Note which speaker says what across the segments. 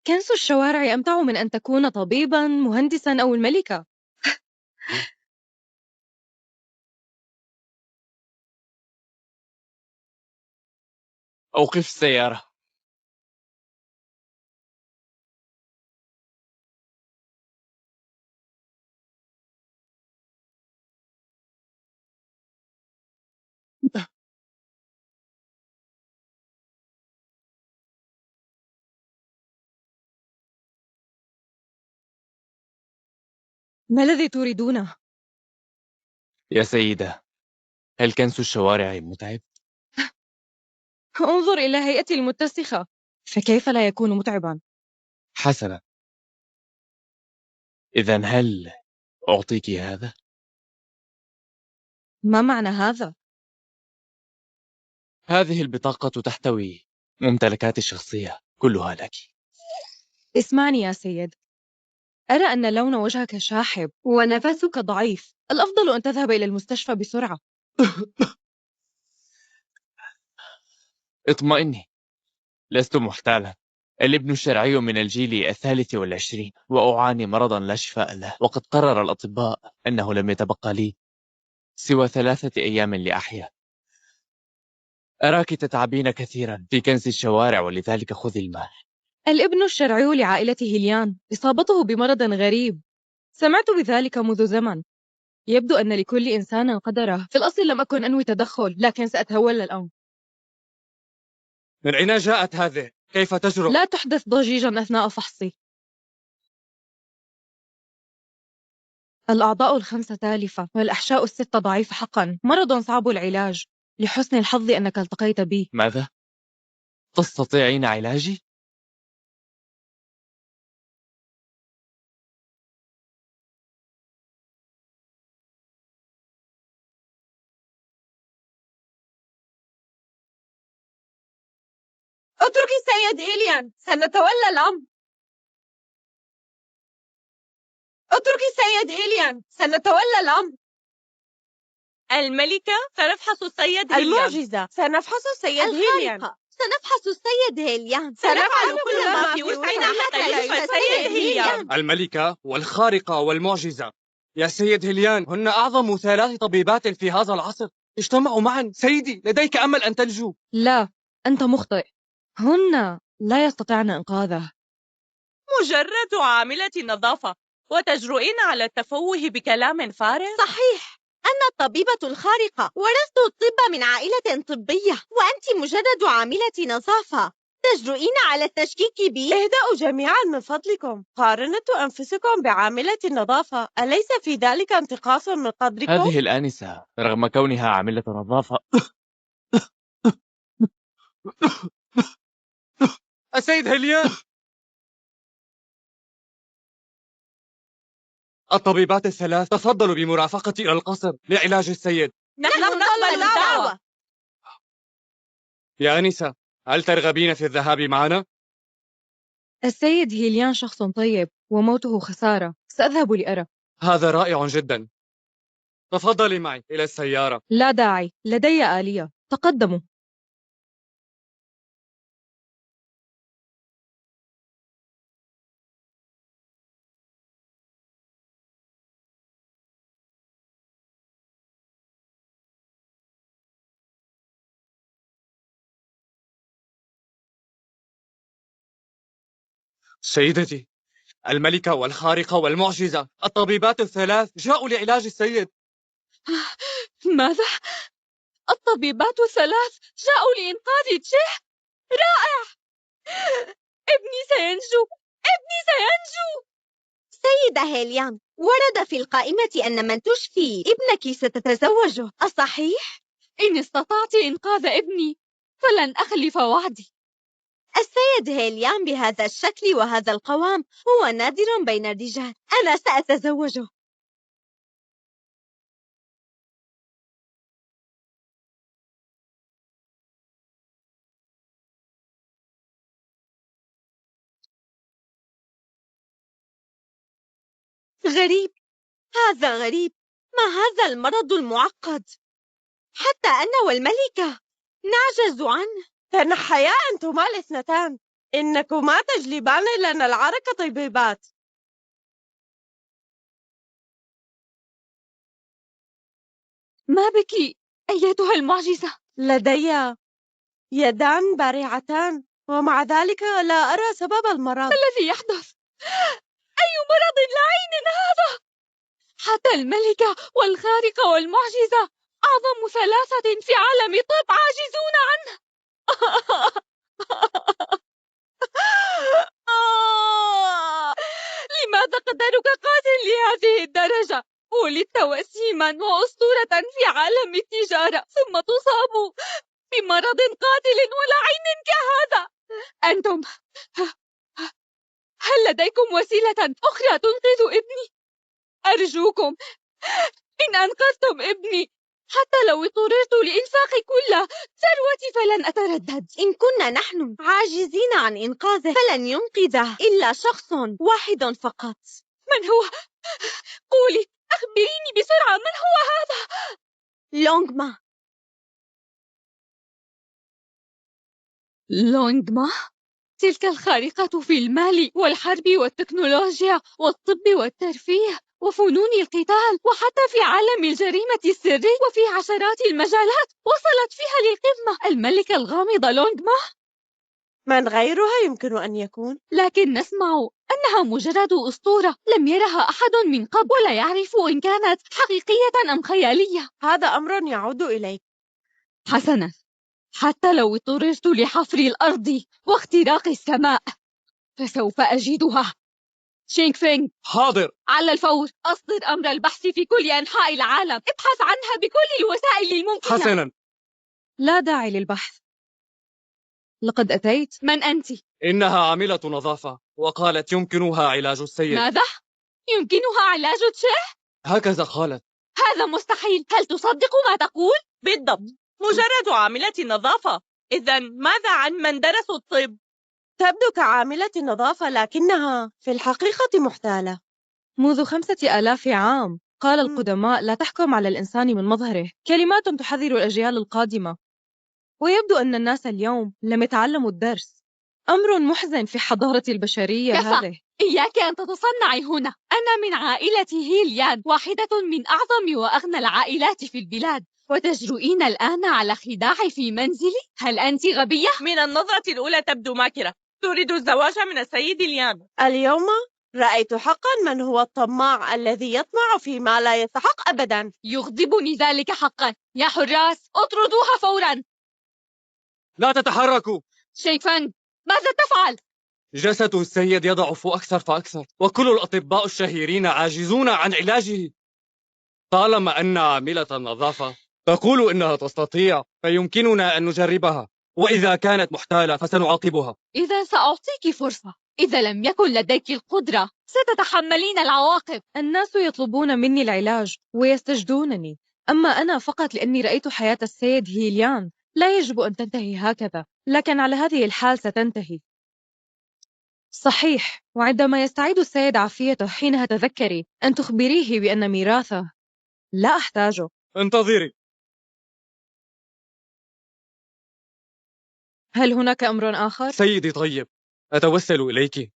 Speaker 1: كنس الشوارع أمتع من أن تكون طبيباً، مهندساً أو الملكة.
Speaker 2: أوقف السيارة.
Speaker 1: ما الذي تريدونه؟
Speaker 2: يا سيدة، هل كنس الشوارع متعب؟
Speaker 1: انظر إلى هيئتي المتسخة، فكيف لا يكون متعباً؟
Speaker 2: حسنا، إذن هل أعطيك هذا؟
Speaker 1: ما معنى هذا؟
Speaker 2: هذه البطاقة تحتوي ممتلكاتي الشخصية كلها لك.
Speaker 1: اسمعني يا سيد، أرى أن لون وجهك شاحب ونفسك ضعيف. الأفضل أن تذهب إلى المستشفى بسرعة.
Speaker 2: اطمئني، لست محتالا. الابن الشرعي من الجيل 23 وأعاني مرضا لا شفاء له، وقد قرر الأطباء أنه لم يتبقى لي سوى 3 أيام لأحيا. أراك تتعبين كثيرا في كنس الشوارع، ولذلك خذي المال.
Speaker 1: الابن الشرعي لعائلة هيليان إصابته بمرض غريب، سمعت بذلك منذ زمن. يبدو أن لكل إنسان قدره. في الأصل لم أكن أنوي تدخل، لكن سأتولى الأمر.
Speaker 3: من أين جاءت هذه؟ كيف تجرؤ؟
Speaker 1: لا تحدث ضجيجا أثناء فحصي. الأعضاء ال5 تالفة والأحشاء ال6 ضعيفة حقا. مرض صعب العلاج. لحسن الحظ أنك التقيت بي.
Speaker 2: ماذا؟ تستطيعين علاجي؟
Speaker 1: اتركي السيد هيليان، سنتولى الأمر. اتركي السيد هيليان، سنتولى الأمر.
Speaker 4: الملكة، سنفحص السيد هيليان.
Speaker 1: المعجزة، سنفحص السيد هيليان.
Speaker 5: سنفحص السيد هيليان.
Speaker 4: سنفعل كل ما في وسعنا حتى يشفى السيد هيليان.
Speaker 3: الملكة والخارقة والمعجزة. يا سيد هيليان، هن أعظم 3 طبيبات في هذا العصر، اجتمعوا معا. سيدي، لديك أمل أن تنجو.
Speaker 1: لا، أنت مخطئ. هن لا يستطيعن إنقاذه.
Speaker 4: مجرد عاملة نظافة، وتجرؤين على التفوه بكلام فارغ؟
Speaker 5: صحيح، أنا الطبيبة الخارقة، ورثت الطب من عائلة طبية، وأنت مجرد عاملة نظافة. تجرؤين على التشكيك بي؟
Speaker 1: اهدأوا جميعا من فضلكم. قارنت أنفسكم بعاملة النظافة، أليس في ذلك انتقاص من قدركم؟
Speaker 2: هذه الآنسة رغم كونها عاملة نظافة.
Speaker 3: السيد هيليان. الطبيبات ال3 تفضلوا بمرافقتي إلى القصر لعلاج السيد.
Speaker 4: نحن نقبل الدعوة.
Speaker 3: يا أنسة، هل ترغبين في الذهاب معنا؟
Speaker 1: السيد هيليان شخص طيب، وموته خسارة. سأذهب لأرى.
Speaker 3: هذا رائع جدا. تفضلي معي إلى السيارة.
Speaker 1: لا داعي، لدي آلية. تقدموا.
Speaker 3: سيدتي الملكة والخارقة والمعجزة، الطبيبات ال3 جاءوا لعلاج السيد.
Speaker 1: ماذا؟ الطبيبات ال3 جاءوا لإنقاذ تشه؟ رائع! ابني سينجو! ابني سينجو!
Speaker 5: سيدة هيليان، ورد في القائمة أن من تشفي ابنك ستتزوجه، أصحيح؟
Speaker 1: إن استطعت إنقاذ ابني فلن أخلف وعدي.
Speaker 5: السيد هيليان بهذا الشكل وهذا القوام هو نادر بين الرجال. أنا سأتزوجه. غريب، هذا غريب. ما هذا المرض المعقد؟ حتى أنا والملكة نعجز عنه.
Speaker 1: تنحيا أنتما الاثنتان.
Speaker 5: إنكما تجلبان لنا العرق طبيبات.
Speaker 1: ما بك أيتها المعجزة؟
Speaker 5: لدي يدان بارعتان ومع ذلك لا أرى سبب المرض.
Speaker 1: ما الذي يحدث؟ أي مرض لعين هذا؟ حتى الملكة والخارقة والمعجزة أعظم ثلاثة في عالم الطب عاجزون عنه. لماذا قدرك قاتل لهذه الدرجة؟ ولدت وسيما وأسطورة في عالم التجارة ثم تصاب بمرض قاتل ولعين كهذا. أنتم هل لديكم وسيلة أخرى تنقذ ابني؟ أرجوكم إن أنقذتم ابني حتى لو اضطررت لإنفاق كل ثروتي فلن أتردد.
Speaker 5: إن كنا نحن عاجزين عن إنقاذه فلن ينقذه إلا شخص واحد فقط.
Speaker 1: من هو؟ قولي، أخبريني بسرعة، من هو هذا؟
Speaker 5: لونغما.
Speaker 1: لونغما؟ تلك الخارقة في المال والحرب والتكنولوجيا والطب والترفيه وفنون القتال وحتى في عالم الجريمة السري وفي عشرات المجالات وصلت فيها للقمة. الملكة الغامضة لونغما؟
Speaker 5: من غيرها يمكن أن يكون؟
Speaker 1: لكن نسمع أنها مجرد أسطورة لم يرها أحد من قبل ولا يعرف إن كانت حقيقية أم خيالية.
Speaker 5: هذا أمر يعود إليك.
Speaker 1: حسنا، حتى لو اضطررت لحفر الأرض واختراق السماء فسوف أجدها. شينغ فينغ،
Speaker 3: حاضر.
Speaker 1: على الفور أصدر أمر البحث في كل أنحاء العالم، ابحث عنها بكل الوسائل الممكنة.
Speaker 3: حسنا.
Speaker 1: لا داعي للبحث، لقد أتيت. من أنت؟
Speaker 3: إنها عاملة نظافة وقالت يمكنها علاج السيد.
Speaker 1: ماذا؟ يمكنها علاج تشه؟
Speaker 3: هكذا قالت.
Speaker 1: هذا مستحيل. هل تصدق ما تقول؟
Speaker 4: بالضبط، مجرد عاملة نظافة. إذن ماذا عن من درسوا الطب؟
Speaker 5: تبدو كعاملة نظافة لكنها في الحقيقة محتالة.
Speaker 1: منذ 5000 عام قال القدماء لا تحكم على الإنسان من مظهره، كلمات تحذر الأجيال القادمة. ويبدو أن الناس اليوم لم يتعلموا الدرس. أمر محزن في حضارة البشرية هذه. إياك أن تتصنعي هنا. أنا من عائلة هيليان، واحدة من أعظم وأغنى العائلات في البلاد، وتجرؤين الآن على خداعي في منزلي؟ هل أنت غبية؟
Speaker 4: من النظرة الأولى تبدو ماكرة، تريد الزواج من السيد ليان.
Speaker 5: اليوم رأيت حقا من هو الطماع الذي يطمع فيما لا يستحق أبدا.
Speaker 1: يغضبني ذلك حقا. يا حراس، اطردوها فورا.
Speaker 3: لا تتحركوا.
Speaker 1: شيفانغ، ماذا تفعل؟
Speaker 3: جسد السيد يضعف أكثر فأكثر وكل الأطباء الشهيرين عاجزون عن علاجه. طالما أن عاملة النظافة تقول إنها تستطيع فيمكننا أن نجربها، وإذا كانت محتالة فسنعاقبها.
Speaker 1: إذا سأعطيك فرصة، إذا لم يكن لديك القدرة ستتحملين العواقب. الناس يطلبون مني العلاج ويستجدونني، أما أنا فقط لأني رأيت حياة السيد هيليان. لا يجب أن تنتهي هكذا، لكن على هذه الحال ستنتهي. صحيح، وعندما يستعيد السيد عافيته حينها تذكري أن تخبريه بأن ميراثه لا أحتاجه.
Speaker 3: انتظري.
Speaker 1: هل هناك أمر آخر؟
Speaker 3: سيدي طيب، أتوسل إليك،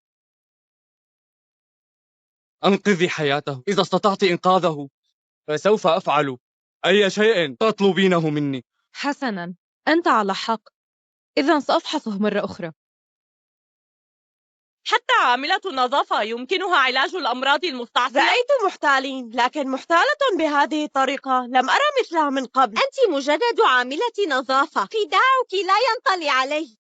Speaker 3: أنقذي حياته. إذا استطعت إنقاذه فسوف أفعل أي شيء تطلبينه مني.
Speaker 1: حسناً، أنت على حق. إذن سأفحصه مرة أخرى.
Speaker 4: حتى عاملة النظافة يمكنها علاج الأمراض المستعصية.
Speaker 5: رأيت محتالين، لكن محتالة بهذه الطريقة لم أرى مثلها من قبل. أنت مجرد عاملة نظافة، خداعك لا ينطلي عليه.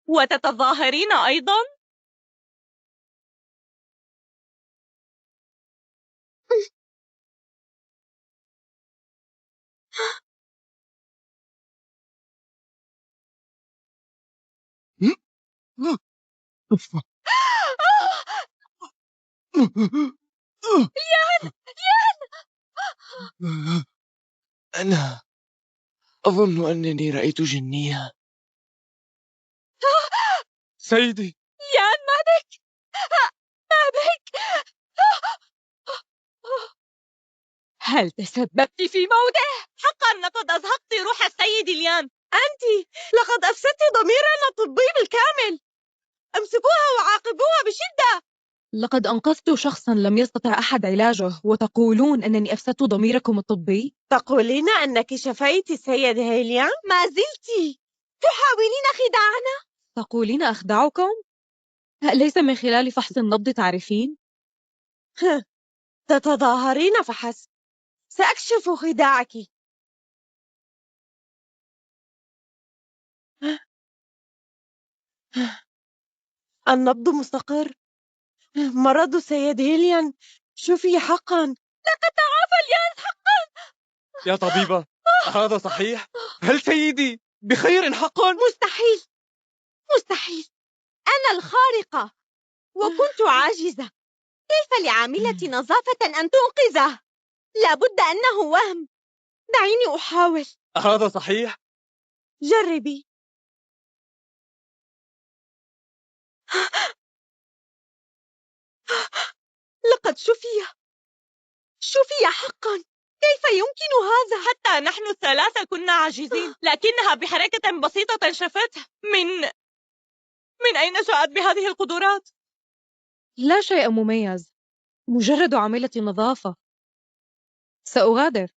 Speaker 4: وتتظاهرين أيضا؟
Speaker 2: أنا أظن أنني رأيت جنية.
Speaker 3: سيدي.
Speaker 1: يان، ما بك؟ ما بك؟ هل تسببت في موته؟
Speaker 4: حقا لقد أزهقت روح السيد ليان.
Speaker 5: أنت لقد أفسدت ضميرنا الطبي بالكامل. امسكوها وعاقبوها بشدة.
Speaker 1: لقد أنقذت شخصا لم يستطع أحد علاجه وتقولون أنني أفسدت ضميركم الطبي؟
Speaker 5: تقولين أنك شفيت السيد هيليان؟ ما زلت تحاولين خداعنا؟
Speaker 1: تقولين أخدعكم؟ أليس من خلال فحص النبض تعرفين؟
Speaker 5: تتظاهرين فحسب. سأكشف خداعك. النبض مستقر. مرض السيد هيليان شفي حقا. لقد تعافى الياس حقا.
Speaker 3: يا طبيبة، هذا صحيح؟ هل سيدي بخير حقا؟
Speaker 5: مستحيل، مستحيل. أنا الخارقة وكنت عاجزة. كيف لعاملة نظافة أن تنقذه؟ لابد أنه وهم. دعيني أحاول.
Speaker 3: هذا صحيح؟
Speaker 5: جربي. لقد شفي حقا. كيف يمكن هذا؟
Speaker 4: حتى نحن الثلاثة كنا عاجزين، لكنها بحركة بسيطة شفته. من أين جاءت بهذه القدرات؟
Speaker 1: لا شيء مميز، مجرد عاملة نظافة. سأغادر.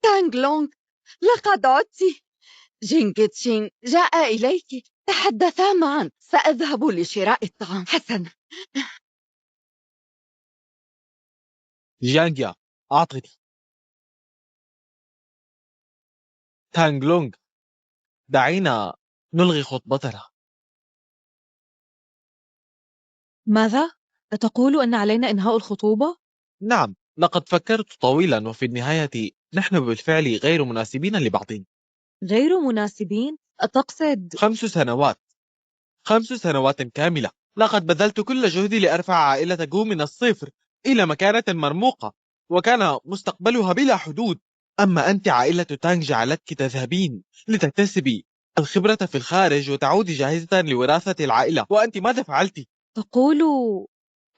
Speaker 5: تانغ لونغ، لقد عدت. جينغ تشين جاء إليك. تحدثا معا. سأذهب لشراء الطعام. حسنا.
Speaker 2: جيانجيا، أعطني. تانغ لونغ، دعينا نلغي خطبتنا.
Speaker 1: ماذا؟ أتقول أن علينا إنهاء الخطوبة؟
Speaker 2: نعم، لقد فكرت طويلا وفي النهاية نحن بالفعل غير مناسبين لبعض.
Speaker 1: غير مناسبين؟ أتقصد
Speaker 2: 5 سنوات، 5 سنوات كاملة. لقد بذلت كل جهدي لأرفع عائلة جو من الصفر إلى مكانة مرموقة، وكان مستقبلها بلا حدود. أما أنت، عائلة تانغ جعلتك تذهبين لتكتسبي الخبرة في الخارج وتعودي جاهزة لوراثة العائلة، وأنت ماذا فعلت؟
Speaker 1: تقول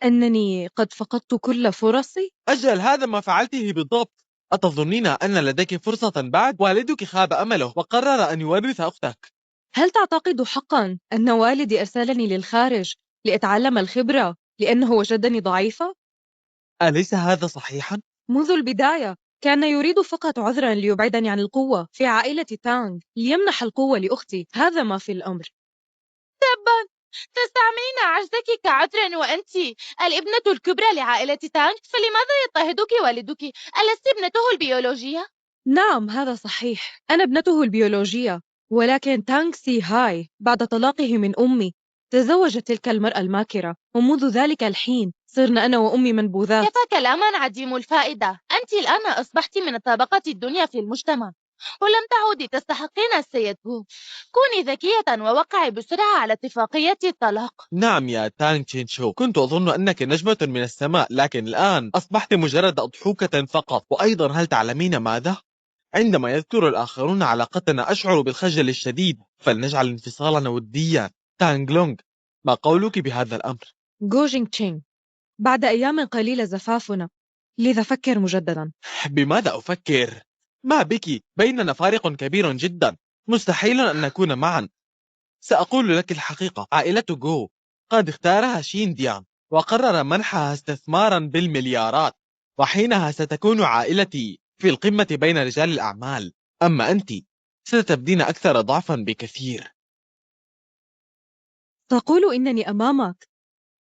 Speaker 1: أنني قد فقدت كل فرصي؟
Speaker 2: أجل، هذا ما فعلته بالضبط. أتظنين أن لديك فرصة بعد؟ والدك خاب أمله وقرر أن يورث أختك.
Speaker 1: هل تعتقد حقا أن والدي أرسلني للخارج لأتعلم الخبرة لأنه وجدني ضعيفة؟
Speaker 2: أليس هذا صحيحا؟
Speaker 1: منذ البداية كان يريد فقط عذرا ليبعدني عن القوة في عائلة تانغ، ليمنح القوة لأختي. هذا ما في الأمر.
Speaker 6: تبا، تستعملين عجزك كعذر وأنت الابنة الكبرى لعائلة تانغ، فلماذا يضطهدك والدك؟ ألست ابنته البيولوجية؟
Speaker 1: نعم، هذا صحيح، أنا ابنته البيولوجية، ولكن تانغ سي هاي بعد طلاقه من أمي تزوج تلك المرأة الماكرة، ومنذ ذلك الحين صرنا أنا وأمي منبوذات.
Speaker 6: كفى كلاما عديم الفائدة. أنت الآن أصبحت من الطبقة الدنيا في المجتمع، ولم تعودي تستحقين السيد هو. كوني ذكية ووقعي بسرعة على اتفاقية الطلاق.
Speaker 2: نعم يا تانغ تشينشو، كنت أظن أنك نجمة من السماء، لكن الآن أصبحت مجرد أضحوكة فقط. وأيضا، هل تعلمين ماذا؟ عندما يذكر الآخرون علاقتنا أشعر بالخجل الشديد، فلنجعل انفصالنا وديا. تانغ لونغ، ما قولك بهذا الأمر؟
Speaker 1: جو جينغ تشينغ، بعد أيام قليلة زفافنا، لذا فكر مجددا.
Speaker 2: بماذا أفكر؟ ما بك، بيننا فارق كبير جدا، مستحيل أن نكون معا. سأقول لك الحقيقة، عائلة جو قد اختارها شين ديان وقرر منحها استثمارا بالمليارات، وحينها ستكون عائلتي في القمة بين رجال الأعمال. أما أنت ستبدين أكثر ضعفا بكثير.
Speaker 1: تقول إنني أمامك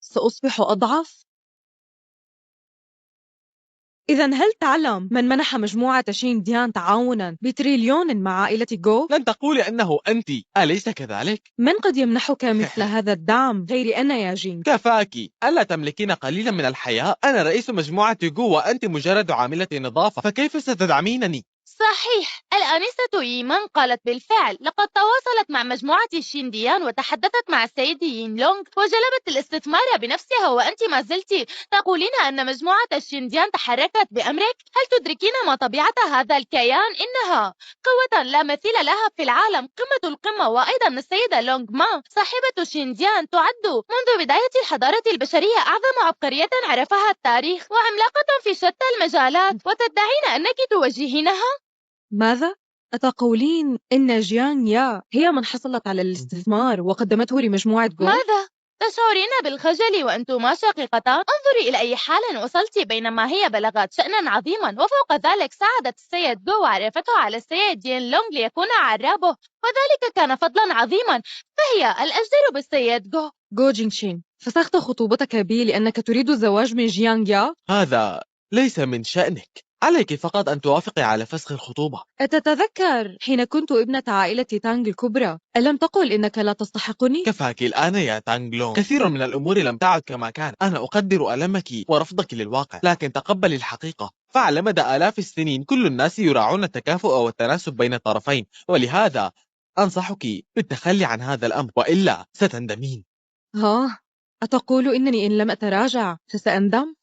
Speaker 1: سأصبح أضعف؟ إذن هل تعلم من منح مجموعة شين ديان تعاونا بتريليون مع عائلة جو؟
Speaker 2: لن تقولي أنه أنت، أليس كذلك؟
Speaker 1: من قد يمنحك مثل هذا الدعم غير أنا يا جين؟
Speaker 2: كفاك، ألا تملكين قليلا من الحياة؟ أنا رئيس مجموعة جو وأنت مجرد عاملة نظافة، فكيف ستدعمينني؟
Speaker 6: صحيح، الآنسة ييمان قالت بالفعل لقد تواصلت مع مجموعة شينديان وتحدثت مع السيد يين لونغ وجلبت الاستثمار بنفسها، وأنت ما زلت تقولين أن مجموعة الشينديان تحركت بأمرك. هل تدركين ما طبيعة هذا الكيان؟ إنها قوة لا مثيل لها في العالم، قمة القمة. وأيضا السيدة لونغ ما صاحبة شينديان تعد منذ بداية الحضارة البشرية أعظم عبقرية عرفها التاريخ وعملاقة في شتى المجالات، وتدعين أنك توجهينها؟
Speaker 1: ماذا؟ أتقولين إن جيانغ يا هي من حصلت على الاستثمار وقدمته لمجموعة جو؟
Speaker 6: ماذا؟ تشعرين بالخجل وأنتما شقيقتان؟ انظري إلى أي حال وصلت، بينما هي بلغت شأنا عظيما، وفوق ذلك ساعدت السيد جو وعرفته على السيد ين لونغ ليكون عرابه، وذلك كان فضلا عظيما، فهي الأجدر بالسيد جو.
Speaker 1: جو جينشين، فسخت خطوبتك بي لأنك تريد الزواج من جيانغ يا؟
Speaker 2: هذا ليس من شأنك، عليك فقط أن توافقي على فسخ الخطوبة.
Speaker 1: أتتذكر حين كنت ابنة عائلة تانغ الكبرى ألم تقل إنك لا تستحقني؟
Speaker 2: كفاك الآن يا تانغ لونغ، كثير من الأمور لم تعد كما كان. أنا أقدر ألمك ورفضك للواقع، لكن تقبل الحقيقة. فعلى مدى آلاف السنين كل الناس يراعون التكافؤ والتناسب بين الطرفين، ولهذا أنصحك بالتخلي عن هذا الأمر، وإلا ستندمين.
Speaker 1: ها؟ أتقول إنني إن لم أتراجع فسأندم؟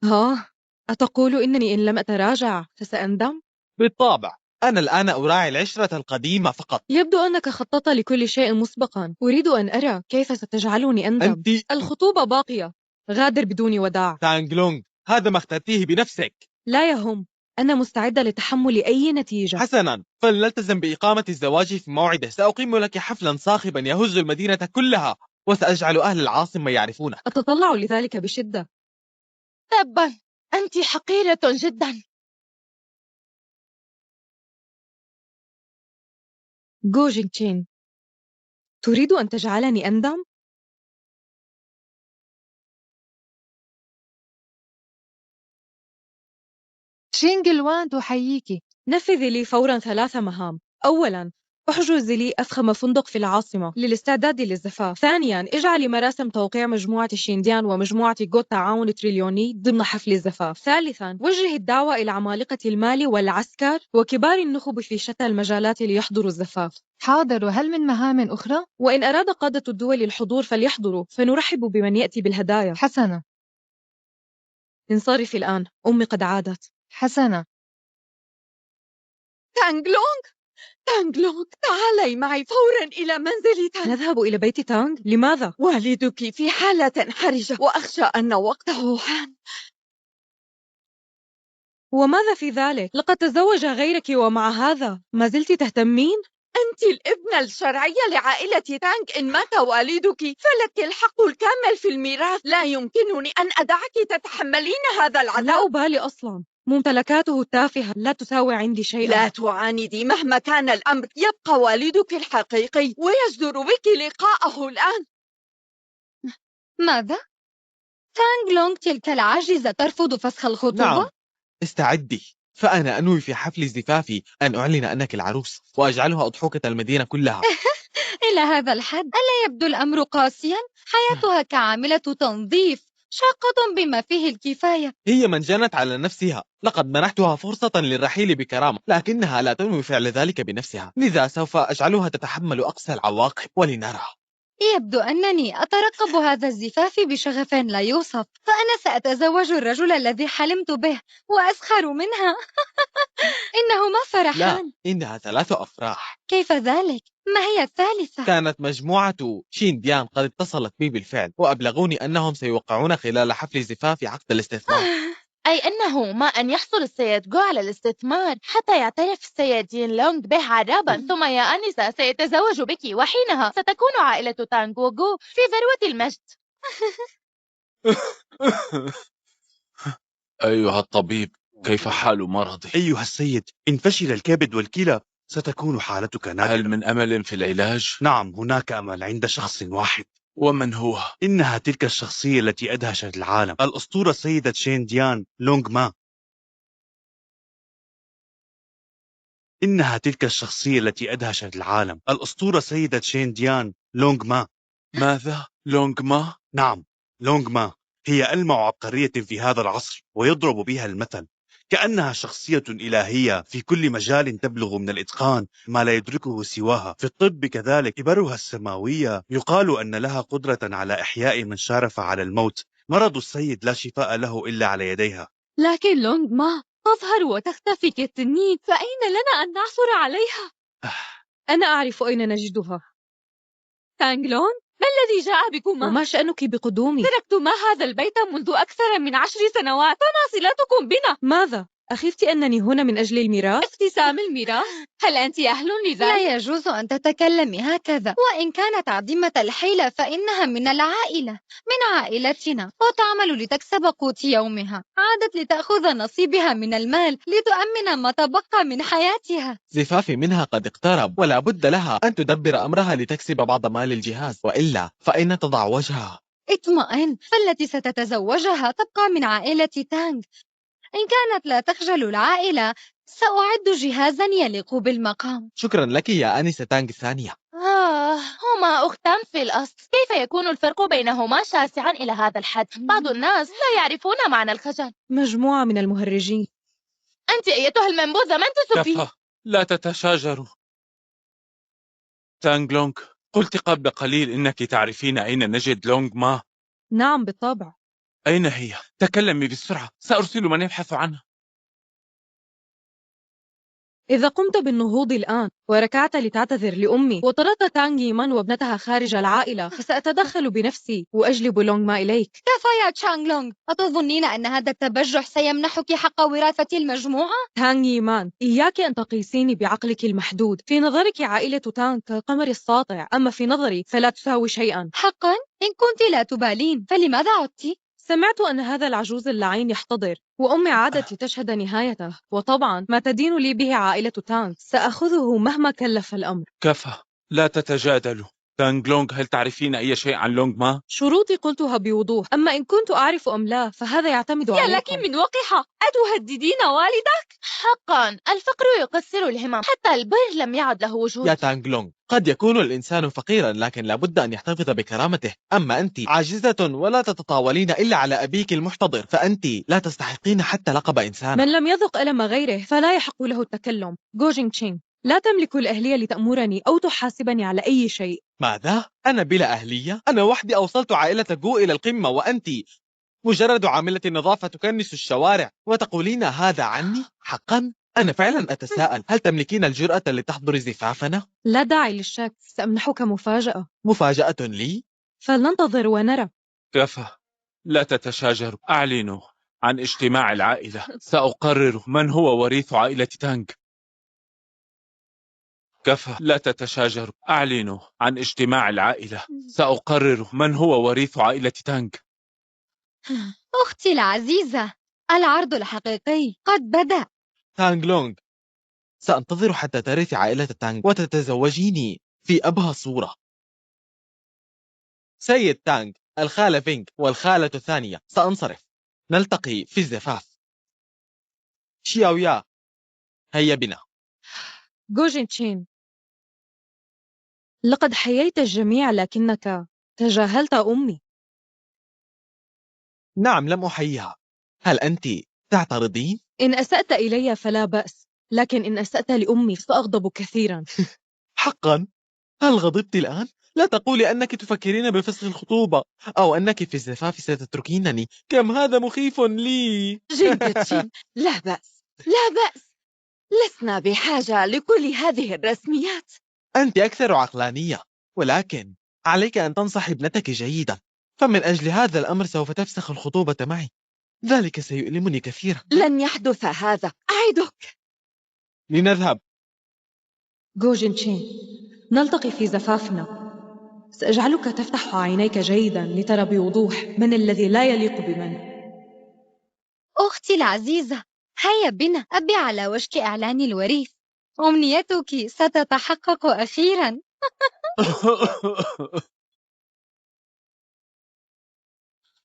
Speaker 1: ها؟ أتقول إنني إن لم أتراجع فسأندم؟
Speaker 2: بالطبع، أنا الآن أراعي العشرة القديمة فقط.
Speaker 1: يبدو أنك خططت لكل شيء مسبقا. أريد أن أرى كيف ستجعلني أندم.
Speaker 2: أنت
Speaker 1: الخطوبة باقية. غادر بدون وداع.
Speaker 2: تانغ لونغ، هذا ما اخترتيه بنفسك.
Speaker 1: لا يهم، أنا مستعدة لتحمل أي نتيجة.
Speaker 2: حسنا، فلنلتزم بإقامة الزواج في موعده. سأقيم لك حفلا صاخبا يهز المدينة كلها، وسأجعل أهل العاصمة يعرفونه.
Speaker 1: أتطلع لذلك بشدة.
Speaker 6: تبا، أنت حقيرة جدا.
Speaker 1: جو جينغتشين، تريد أن تجعلني أندم؟
Speaker 7: شينغلوان تحييك.
Speaker 1: نفذي لي فورا 3 مهام. أولا، احجزي لي أفخم فندق في العاصمة للاستعداد للزفاف. ثانيا، اجعلي مراسم توقيع مجموعة شينديان ومجموعة جو تعاون تريليوني ضمن حفل الزفاف. ثالثا، وجهي الدعوة إلى عمالقة المال والعسكر وكبار النخب في شتى المجالات ليحضروا الزفاف.
Speaker 7: حاضر، هل من مهام أخرى؟
Speaker 1: وإن أراد قادة الدول الحضور فليحضروا، فنرحب بمن يأتي بالهدايا.
Speaker 7: حسنا.
Speaker 1: انصرفي الآن، أمي قد عادت.
Speaker 7: حسنا.
Speaker 5: تانغ لونغ، تانغ لونغ، تعالي معي فورا إلى منزل تانغ.
Speaker 1: نذهب إلى بيت تانغ؟ لماذا؟
Speaker 5: والدك في حالة حرجة وأخشى أن وقته حان.
Speaker 1: وماذا في ذلك؟ لقد تزوج غيرك ومع هذا ما زلت تهتمين؟
Speaker 5: أنت الابنة الشرعية لعائلة تانغ. إن مات والدك فلك الحق الكامل في الميراث. لا يمكنني أن أدعك تتحملين هذا العذاب.
Speaker 1: لا أبالي أصلاً. ممتلكاته التافهة لا تساوي عندي شيئا.
Speaker 5: لا تعاندي مهما كان الأمر. يبقى والدك الحقيقي ويجدر بك لقاءه الآن.
Speaker 7: ماذا؟ تانغ لونغ تلك العاجزة ترفض فسخ الخطوبة؟
Speaker 2: نعم، استعدي، فأنا أنوي في حفل زفافي أن أعلن أنك العروس وأجعلها أضحوكة المدينة كلها.
Speaker 7: إلى هذا الحد؟ ألا يبدو الأمر قاسيا؟ حياتها كعاملة تنظيف شاقة بما فيه الكفاية.
Speaker 2: هي من جنت على نفسها. لقد منحتها فرصة للرحيل بكرامة، لكنها لا تنوي فعل ذلك بنفسها، لذا سوف أجعلها تتحمل أقصى العواقب ولنرى.
Speaker 7: يبدو أنني أترقب هذا الزفاف بشغف لا يوصف، فأنا سأتزوج الرجل الذي حلمت به وأسخر منها. إنهما فرحان.
Speaker 2: لا، إنها 3 أفراح.
Speaker 7: كيف ذلك؟ ما هي الثالثة؟
Speaker 2: كانت مجموعة شينديان قد اتصلت بي بالفعل وأبلغوني أنهم سيوقعون خلال حفل زفاف عقد الاستثمار.
Speaker 6: أي أنه ما أن يحصل السيد جو على الاستثمار حتى يعترف السيد ين لونغ به عرابا، ثم يا أنسة سيتزوج بك، وحينها ستكون عائلة تانغ وجو في ذروة المجد.
Speaker 8: أيها الطبيب، كيف حال مرضي؟
Speaker 9: أيها السيد، إن فشل الكبد والكلى ستكون حالتك نادرة.
Speaker 8: هل من أمل في العلاج؟
Speaker 9: نعم، هناك أمل عند شخص واحد.
Speaker 8: ومن هو؟
Speaker 9: إنها تلك الشخصية التي أدهشت العالم، الأسطورة سيدة شينديان لونغ ما. إنها تلك الشخصية التي أدهشت العالم، الأسطورة سيدة شينديان لونغ ما.
Speaker 8: ماذا؟ لونغ ما؟
Speaker 9: نعم، لونغ ما هي ألمع عبقرية في هذا العصر ويضرب بها المثل. كأنها شخصية إلهية في كل مجال تبلغ من الإتقان ما لا يدركه سواها. في الطب كذلك كبرها السماوية يقال أن لها قدرة على إحياء من شارف على الموت. مرض السيد لا شفاء له إلا على يديها.
Speaker 1: لكن لونغ ما تظهر وتختفي كالتنين، فأين لنا أن نعثر عليها؟ أنا أعرف أين نجدها. تانغ لون، ما الذي جاء بكما؟ وما شأنك بقدومي؟ تركتما هذا البيت منذ أكثر من 10 سنوات، فما صلتكم بنا؟ ماذا؟ أخفت أنني هنا من أجل الميراث؟ اقتسام الميراث؟ هل أنت أهل لذلك؟
Speaker 7: لا يجوز أن تتكلمي هكذا، وإن كانت عديمة الحيلة فإنها من العائلة، من عائلتنا، وتعمل لتكسب قوت يومها. عادت لتأخذ نصيبها من المال لتؤمن ما تبقى من حياتها.
Speaker 2: زفافي منها قد اقترب، ولا بد لها أن تدبر أمرها لتكسب بعض مال الجهاز، وإلا فأين تضع وجهها؟
Speaker 7: اطمئن، فالتي ستتزوجها تبقى من عائلة تانغ. إن كانت لا تخجل العائلة سأعد جهازا يليق بالمقام.
Speaker 2: شكرا لك يا آنسة تانغ الثانية.
Speaker 6: هما أختان في الأصل، كيف يكون الفرق بينهما شاسعا إلى هذا الحد؟ بعض الناس لا يعرفون معنى الخجل.
Speaker 1: مجموعة من المهرجين.
Speaker 6: أنت أيتها المنبوذة، من تسبين؟
Speaker 8: كفى، لا تتشاجروا. تانغ لونغ، قلت قبل قليل إنك تعرفين أين نجد لونغ ما.
Speaker 1: نعم بالطبع.
Speaker 8: أين هي؟ تكلمي بسرعة، سأرسل من يبحث عنها.
Speaker 1: إذا قمت بالنهوض الآن وركعت لتعتذر لأمي وطردت تانغ ييمان وابنتها خارج العائلة، فسأتدخل بنفسي وأجلب لونغ ما إليك.
Speaker 7: كفى يا تشانغ لونغ، أتظنين أن هذا التبجح سيمنحك حق وراثة المجموعة؟
Speaker 1: تانغ ييمان، إياك أن تقيسيني بعقلك المحدود. في نظرك عائلة تانغ كالقمر الساطع، أما في نظري فلا تساوي شيئا.
Speaker 7: حقا؟ إن كنت لا تبالين فلماذا عدت؟
Speaker 1: سمعت أن هذا العجوز اللعين يحتضر، وأمي عادت لتشهد نهايته، وطبعا ما تدين لي به عائلة تانغ سأخذه مهما كلف الأمر.
Speaker 8: كفى، لا تتجادلوا. تانغ لونغ، هل تعرفين أي شيء عن لونغ ما؟
Speaker 1: شروطي قلتها بوضوح، أما إن كنت أعرف أم لا فهذا يعتمد عليكم.
Speaker 4: يا لك من وقحة، أتهددين والدك؟
Speaker 6: حقا الفقر يقصر الهمم، حتى البر لم يعد له وجود.
Speaker 2: يا تانغ لونغ، قد يكون الإنسان فقيرا لكن لابد أن يحتفظ بكرامته. أما أنت عاجزة ولا تتطاولين إلا على أبيك المحتضر، فأنت لا تستحقين حتى لقب إنسان.
Speaker 1: من لم يذق ألم غيره فلا يحق له التكلم. جو جينغ تشين، لا تملك الأهلية لتأمرني أو تحاسبني على أي شيء.
Speaker 2: ماذا؟ أنا بلا أهلية؟ أنا وحدي أوصلت عائلة جو إلى القمة، وأنت مجرد عاملة نظافة تكنس الشوارع وتقولين هذا عني؟ حقا؟ أنا فعلا أتساءل، هل تملكين الجرأة لتحضر زفافنا؟
Speaker 1: لا داعي للشك، سأمنحك مفاجأة.
Speaker 2: مفاجأة لي؟
Speaker 1: فلننتظر ونرى.
Speaker 8: كفى، لا تتشاجروا. أعلنوا عن اجتماع العائلة، سأقرر من هو وريث عائلة تانغ. كفى، لا تتشاجروا. أعلنوا عن اجتماع العائلة، سأقرر من هو وريث عائلة تانغ.
Speaker 7: أختي العزيزة، العرض الحقيقي قد بدأ.
Speaker 2: تانغ لونغ، سأنتظر حتى ترثي عائلة تانغ وتتزوجيني في أبهى صورة. سيد تانغ، الخالة فينغ والخالة الثانية، سأنصرف. نلتقي في الزفاف. شياويا، هيا بنا.
Speaker 1: جو جينغ تشين، لقد حييت الجميع لكنك تجاهلت أمي.
Speaker 2: نعم، لم أحييها. هل أنت تعترضين؟
Speaker 1: إن أسأت إلي فلا بأس، لكن إن أسأت لأمي سأغضب كثيرا.
Speaker 2: حقا؟ هل غضبت الآن؟ لا تقولي أنك تفكرين بفسخ الخطوبة أو أنك في الزفاف ستتركينني. كم هذا مخيف لي.
Speaker 4: جدتي، لا بأس، لا بأس، لسنا بحاجة لكل هذه الرسميات.
Speaker 2: أنت أكثر عقلانية، ولكن عليك أن تنصح ابنتك جيدا، فمن أجل هذا الأمر سوف تفسخ الخطوبة معي. ذلك سيؤلمني كثيرا.
Speaker 4: لن يحدث هذا، أعدك.
Speaker 2: لنذهب.
Speaker 1: جو جينغ تشين، نلتقي في زفافنا. سأجعلك تفتح عينيك جيدا لترى بوضوح من الذي لا يليق بمن.
Speaker 7: أختي العزيزة، هيا بنا، أبي على وشك إعلان الوريث. أمنيتك ستتحقق أخيرا.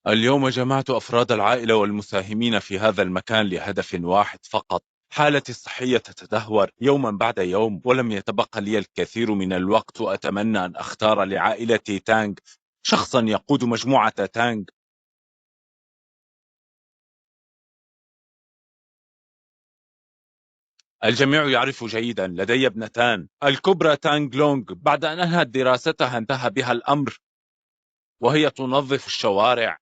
Speaker 8: اليوم جمعت أفراد العائلة والمساهمين في هذا المكان لهدف واحد فقط. حالتي الصحية تتدهور يوما بعد يوم، ولم يتبقى لي الكثير من الوقت، وأتمنى أن أختار لعائلة تانغ شخصا يقود مجموعة تانغ الجميع يعرف جيدا لدي ابنتان، الكبرى تانغ لونغ بعد أن أنهت دراستها انتهى بها الأمر وهي تنظف الشوارع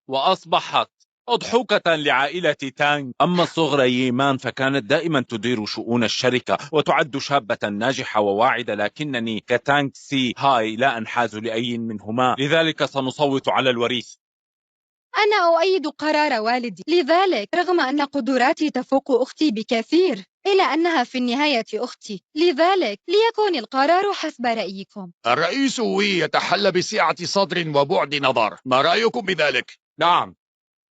Speaker 8: وأصبحت أضحوكة لعائلة تانغ. أما الصغرى ييمان فكانت دائما تدير شؤون الشركة وتعد شابة ناجحة وواعدة، لكنني كتانغ سي هاي لا أنحاز لأي منهما، لذلك سنصوت على الوريث.
Speaker 7: أنا أؤيد قرار والدي، لذلك رغم أن قدراتي تفوق أختي بكثير إلا أنها في النهاية أختي، لذلك ليكن القرار حسب رأيكم.
Speaker 10: الرئيس وي يتحلى بسعة صدر وبعد نظر، ما رأيكم بذلك؟
Speaker 3: نعم،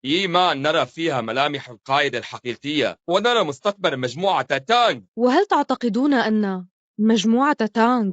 Speaker 3: ييمان نرى فيها ملامح القائد الحقيقية ونرى مستقبل مجموعة تانغ.
Speaker 1: وهل تعتقدون أن مجموعة تانغ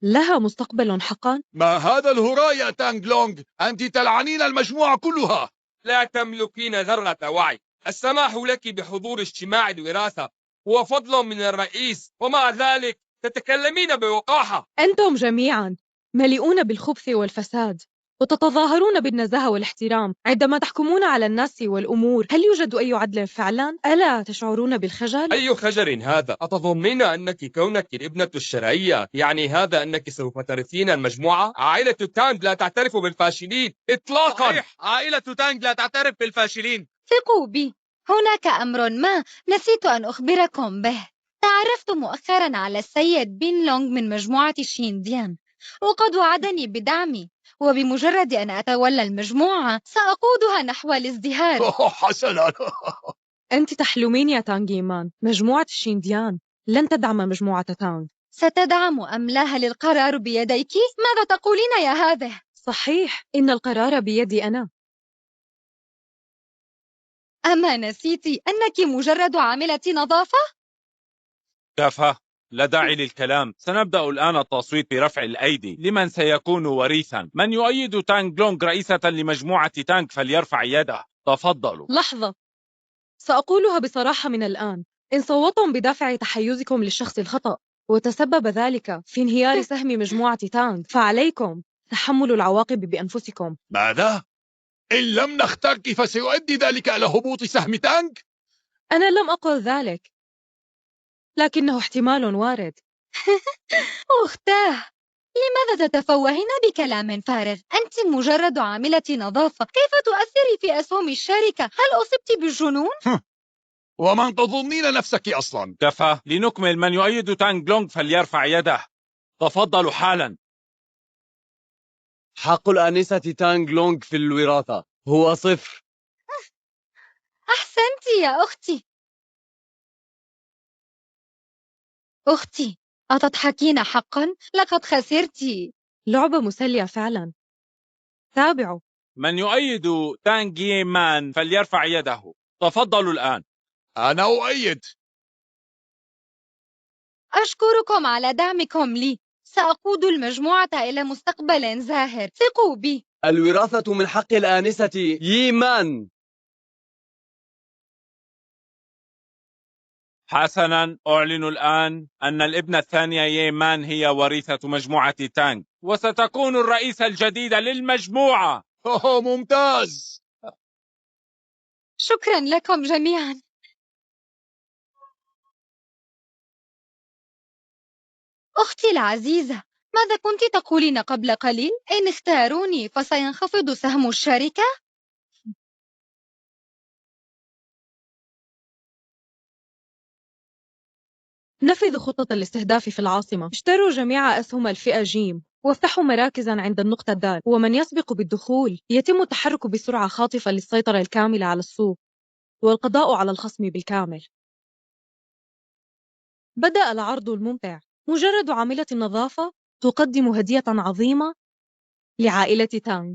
Speaker 1: لها مستقبل حقا؟
Speaker 10: ما هذا الهراء يا تانغ لونغ؟ أنت تلعنين المجموعة كلها.
Speaker 3: لا تملكين ذرة وعي. السماح لك بحضور اجتماع الوراثة هو فضل من الرئيس، ومع ذلك تتكلمين بوقاحة.
Speaker 1: أنتم جميعا مليئون بالخبث والفساد وتتظاهرون بالنزاهة والاحترام عندما تحكمون على الناس والأمور. هل يوجد أي عدل فعلا؟ ألا تشعرون بالخجل؟
Speaker 3: أي خجل هذا؟ أتظنين أنك كونك الابنة الشرعية يعني هذا أنك سوف ترثين المجموعة؟ عائلة تانغ لا تعترف بالفاشلين إطلاقا.
Speaker 9: صحيح، عائلة تانغ لا تعترف بالفاشلين.
Speaker 7: ثقوا بي، هناك أمر ما نسيت أن أخبركم به. تعرفت مؤخرا على السيد بين لونغ من مجموعة شينديان، وقد وعدني بدعمي، وبمجرد أن أتولى المجموعة سأقودها نحو الازدهار.
Speaker 10: حسنا.
Speaker 1: أنت تحلمين يا تانغ ييمان. مجموعة الشينديان لن تدعم مجموعة تانغ.
Speaker 7: ستدعم أم لا؟ هل القرار بيديك؟ ماذا تقولين يا هذه؟
Speaker 1: صحيح، إن القرار بيدي أنا.
Speaker 7: أما نسيتي أنك مجرد عاملة نظافة؟
Speaker 8: كفى، لا داعي للكلام. سنبدأ الآن التصويت برفع الأيدي لمن سيكون وريثا. من يؤيد تانغ لونغ رئيسة لمجموعة تانغ فليرفع يده. تفضلوا.
Speaker 1: لحظة، سأقولها بصراحة من الآن. إن صوتتم بدافع تحيزكم للشخص الخطأ وتسبب ذلك في انهيار سهم مجموعة تانغ، فعليكم تحمل العواقب بأنفسكم.
Speaker 10: ماذا؟ إن لم نخترك فسيؤدي ذلك إلى هبوط سهم تانغ؟
Speaker 1: أنا لم أقل ذلك، لكنه احتمال وارد.
Speaker 7: أختاه، لماذا تتفوهين بكلام فارغ؟ أنت مجرد عاملة نظافة، كيف تؤثري في أسهم الشركة؟ هل أصبت بالجنون؟
Speaker 10: ومن تظنين نفسك أصلا؟
Speaker 8: كفى، لنكمل. من يؤيد تانغ لونغ فليرفع يده. تفضلوا حالا.
Speaker 11: حق الآنسة تانغ لونغ في الوراثة هو 0.
Speaker 7: أحسنت يا أختي. أختي، أتضحكين حقا؟ لقد خسرت.
Speaker 1: لعبة مسلية فعلا. تابعوا.
Speaker 8: من يؤيد تانغ ييمان فليرفع يده. تفضلوا الآن.
Speaker 10: أنا أؤيد.
Speaker 7: أشكركم على دعمكم لي. سأقود المجموعة إلى مستقبل زاهر، ثقوا بي.
Speaker 11: الوراثة من حق الآنسة ييمان.
Speaker 8: حسنا، أعلن الآن أن الابنة الثانية ييمان هي وريثة مجموعة تانغ وستكون الرئيسة الجديدة للمجموعة.
Speaker 10: ممتاز.
Speaker 7: شكرا لكم جميعا. أختي العزيزة، ماذا كنت تقولين قبل قليل؟ إن اختاروني فسينخفض سهم الشركة؟
Speaker 1: نفذوا خطة الاستهداف في العاصمة. اشتروا جميع أسهم الفئة جيم وافتحوا مراكزا عند النقطة دال، ومن يسبق بالدخول يتم التحرك بسرعة خاطفة للسيطرة الكاملة على السوق والقضاء على الخصم بالكامل. بدأ العرض الممتع. مجرد عاملة النظافة تقدم هدية عظيمة لعائلة تانغ.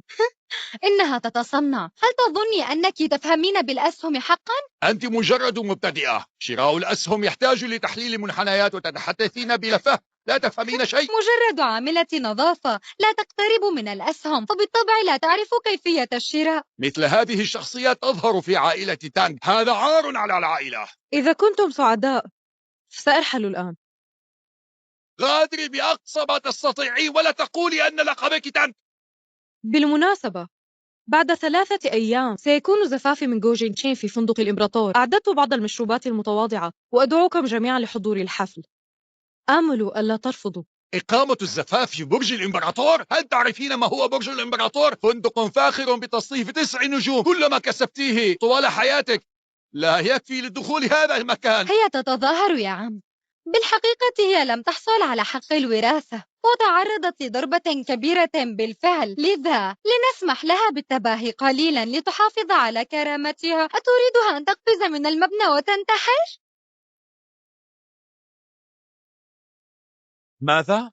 Speaker 7: إنها تتصنع. هل تظني أنك تفهمين بالأسهم حقا؟
Speaker 10: أنت مجرد مبتدئة. شراء الأسهم يحتاج لتحليل منحنيات وتتحدثين بلا فهم. لا تفهمين شيء.
Speaker 7: مجرد عاملة نظافة لا تقترب من الأسهم، فبالطبع لا تعرف كيفية الشراء.
Speaker 10: مثل هذه الشخصيات تظهر في عائلة تانغ. هذا عار على العائلة.
Speaker 1: إذا كنتم سعداء سأرحل الآن.
Speaker 10: غادري بأقصى ما تستطيعين ولا تقولي أن لقبك تانغ.
Speaker 1: بالمناسبة، بعد 3 أيام سيكون زفافي من جوجين تشين في فندق الإمبراطور. أعددت بعض المشروبات المتواضعة وأدعوكم جميعا لحضور الحفل. آمل ألا ترفضوا.
Speaker 10: إقامة الزفاف في برج الإمبراطور؟ هل تعرفين ما هو برج الإمبراطور؟ فندق فاخر بتصنيف 9 نجوم، كل ما كسبتيه طوال حياتك لا يكفي لدخول هذا المكان.
Speaker 7: هي تتظاهر يا عم. بالحقيقة هي لم تحصل على حق الوراثة وتعرضت لضربة كبيرة بالفعل، لذا لنسمح لها بالتباهي قليلا لتحافظ على كرامتها. أتريدها أن تقفز من المبنى وتنتحر؟
Speaker 8: ماذا؟